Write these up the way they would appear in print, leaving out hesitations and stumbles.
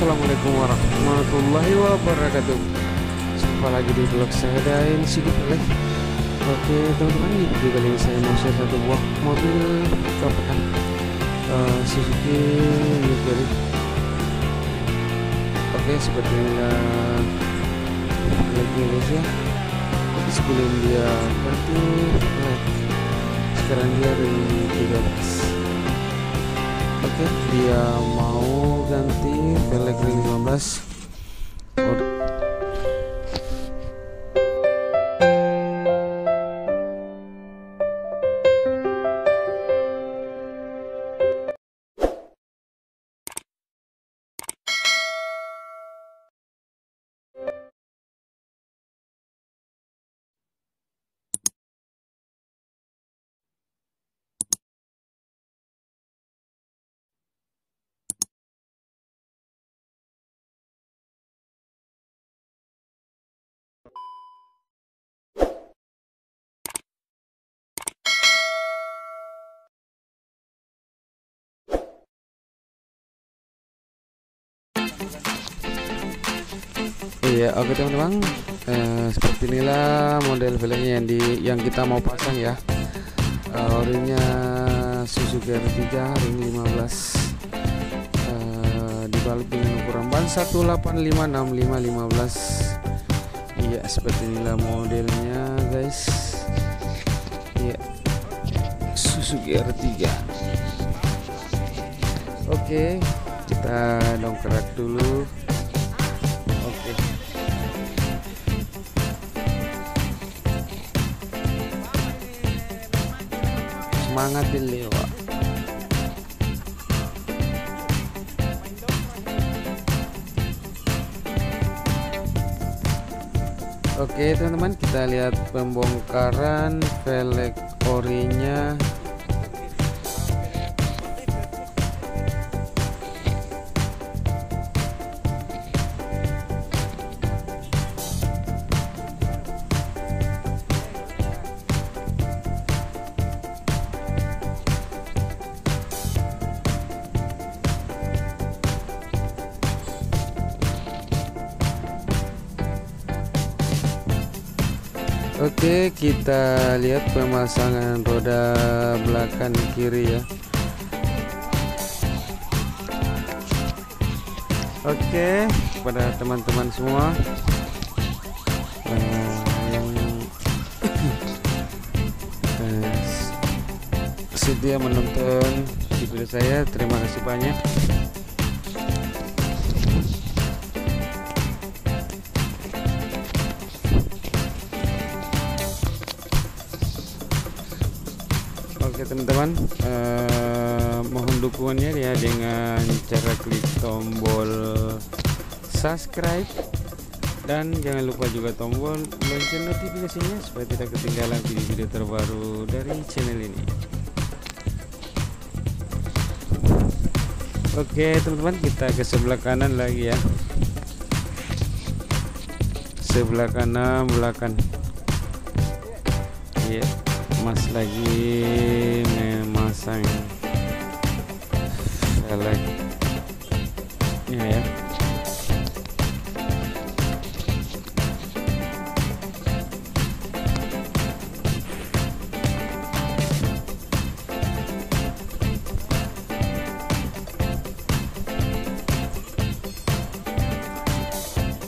Assalamualaikum warahmatullahi wabarakatuh. Jumpa lagi di vlog saya dan Sigit Oleh. Oke teman-teman, di video kali ini saya mau share satu buah mobil pickup Suzuki New Carry. Oke, seperti inilah lagi guys ya. Sebelum dia ganti flag, sekarang dia ring 13. Oke, dia mau ganti velg ring 15. Iya, oke teman-teman, seperti inilah model velgnya yang kita mau pasang ya. Orinya Suzuki R3 ring 15, dibalut dengan ukuran ban 1856515. Iya, seperti inilah modelnya guys. Iya, Suzuki R3. Oke, kita dongkrak dulu. Oke, semangat Dewa. Oke teman-teman, kita lihat pembongkaran velg orinya. Oke, kita lihat pemasangan roda belakang kiri ya. Oke, kepada teman-teman semua yang sedia menonton video saya, terima kasih banyak. Oke teman-teman, mohon dukungannya ya dengan cara klik tombol subscribe dan jangan lupa juga tombol lonceng notifikasinya supaya tidak ketinggalan video-video terbaru dari channel ini. Oke teman-teman, kita ke sebelah kanan lagi ya, sebelah kanan belakang. Iya, Mas lagi memasang velg ya.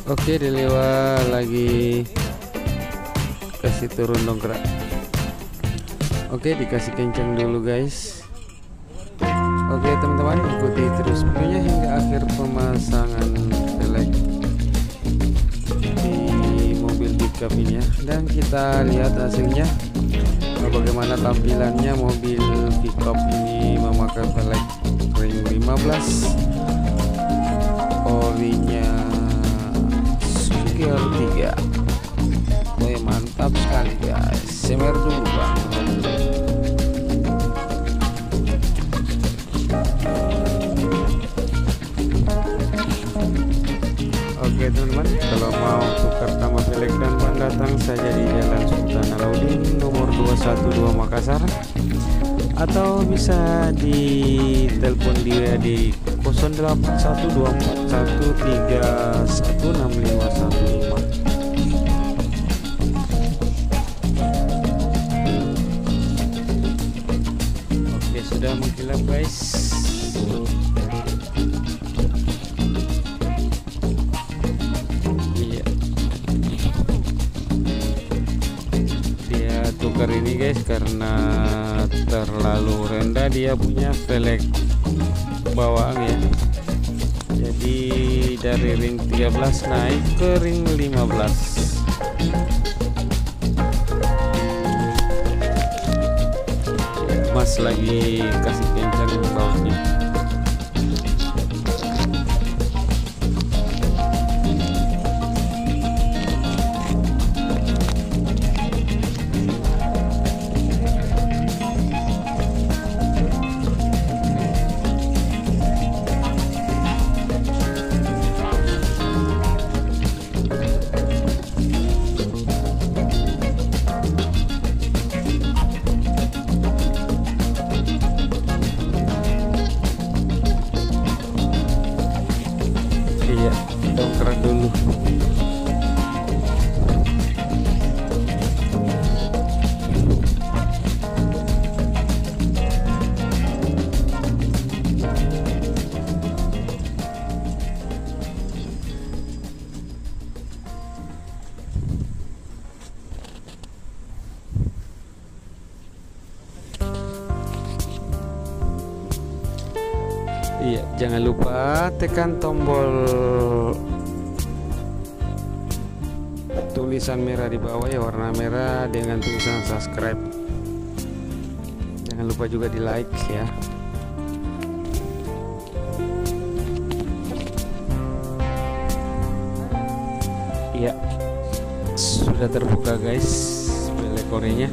Oke, Delewa lagi kasih turun dongkrak. Oke, dikasih kencang dulu guys. Oke teman-teman, ikuti terus videonya hingga akhir pemasangan velg di mobil pickup ini ya. Dan kita lihat hasilnya, bagaimana tampilannya mobil pickup ini memakai velg ring 15, orinya Suzuki R3. Wih, mantap sekali guys. Semer dulu bang. Oke teman-teman, kalau mau tukar tambah velg dan ban datang saja di Jalan Sultan Alauddin nomor 212 Makassar. atau bisa di telepon dia di 081241316515. Oke, sudah mengkilap guys. Tukar ini guys karena terlalu rendah dia punya velg bawaan ya, jadi dari ring 13 naik ke ring 15. Mas lagi kasih kencang bautnya. Dongkrak dulu. Iya, jangan lupa tekan tombol tulisan merah di bawah ya, warna merah dengan tulisan subscribe. Jangan lupa juga di like ya. Iya, sudah terbuka guys belek korenya.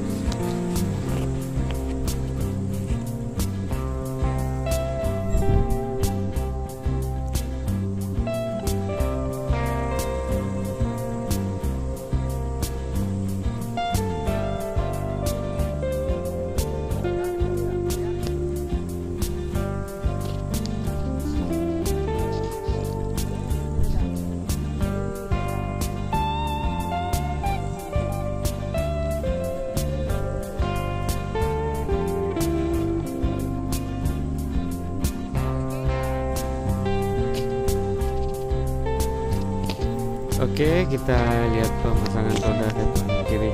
Oke, kita lihat pemasangan roda depan kiri.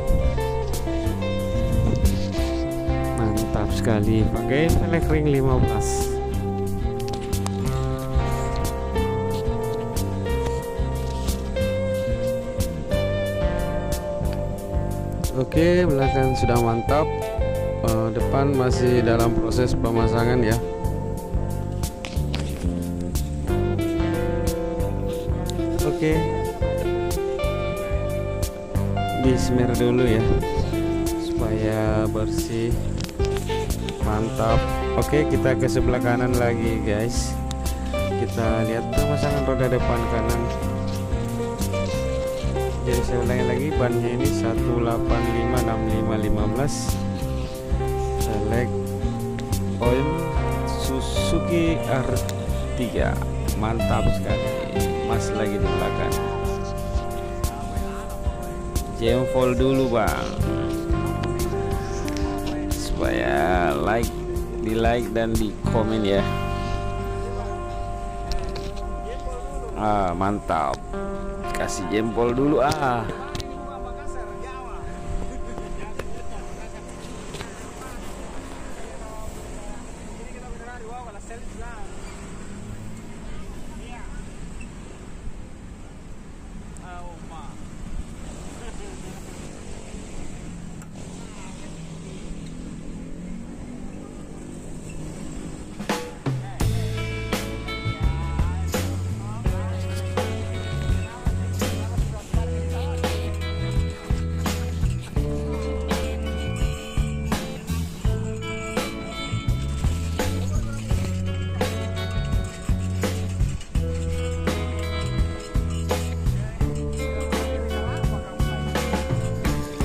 Mantap sekali, pakai velg ring 15. Oke, belakang sudah mantap. Depan masih dalam proses pemasangan ya. Oke, di smear dulu ya supaya bersih. Mantap. Oke, kita ke sebelah kanan lagi guys. Kita lihat pemasangan roda depan kanan. Jadi saya ulangi lagi, bannya ini 1856515 velg oil Suzuki R3. Mantap sekali. Mas lagi di belakang. Jempol dulu bang, supaya di like dan di komen ya. Mantap, kasih jempol dulu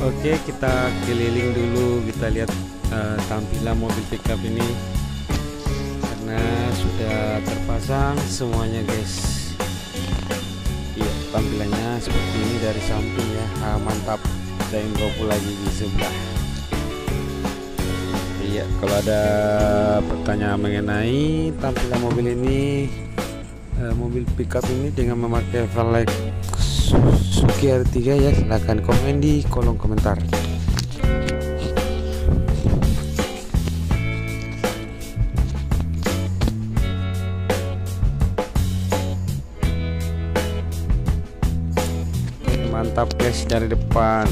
Oke, kita keliling dulu, kita lihat tampilan mobil pickup ini karena sudah terpasang semuanya guys. Iya, tampilannya seperti ini dari samping ya. Mantap. Dan GoPro lagi di sebelah. Iya, kalau ada pertanyaan mengenai tampilan mobil ini, mobil pickup ini dengan memakai velg Suzuki R3 ya, silahkan komen di kolom komentar. Mantap guys dari depan.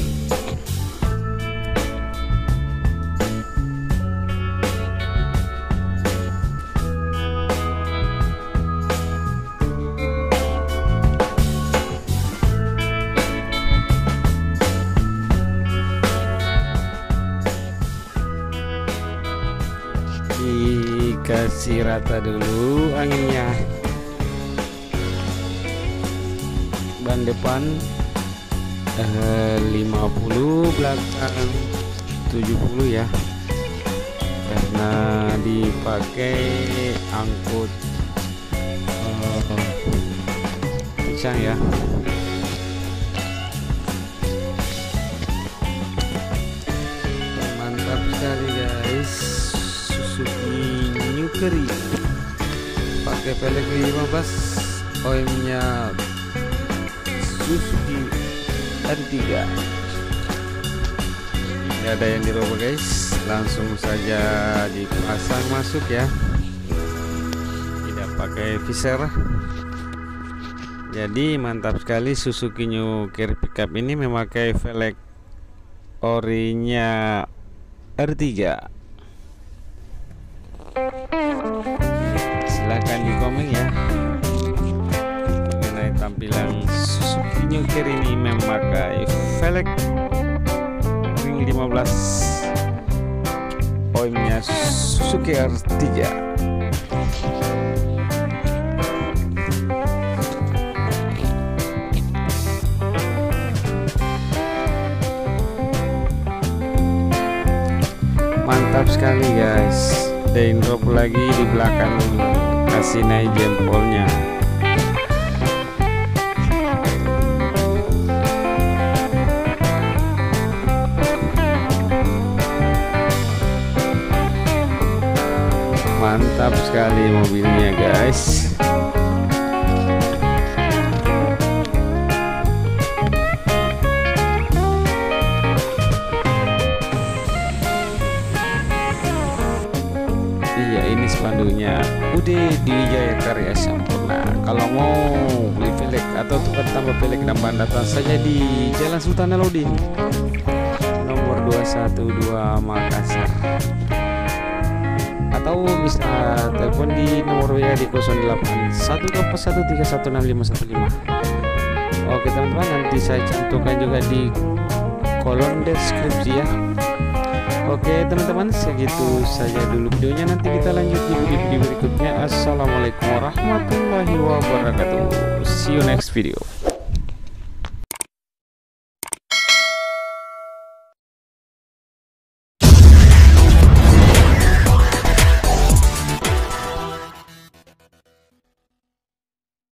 Dikasih rata dulu anginnya. Ban depan 50, belakang 70 ya, karena dipakai angkut kencang ya. Mantap sekali guys, Suzuki New Carry pakai velg 15, OEM-nya Suzuki R3. Tidak ada yang dirubah guys, langsung saja dipasang masuk ya, tidak pakai visor. Jadi mantap sekali, Suzuki New Carry pickup ini memakai velg orinya R3. Silahkan di komen ya mengenai tampilan Suzuki New Carry ini memakai velg ring 15, OEM-nya Suzuki R3. Mantap sekali guys. Dan drop lagi di belakang, kasih naik jempolnya. Mantap sekali mobilnya guys. Iya, ini spanduknya UD Dwi Jaya Karya Sampurna. Kalau mau beli velg atau tukar tambah velg dan ban, datang saja di Jalan Sultan Alauddin nomor 212 Makassar, atau bisa telepon di nomor WA di 081241316515. Oke teman-teman, nanti saya cantumkan juga di kolom deskripsi ya. Oke teman-teman, segitu saja dulu videonya. Nanti kita lanjut di video berikutnya. Assalamualaikum warahmatullahi wabarakatuh. See you next video.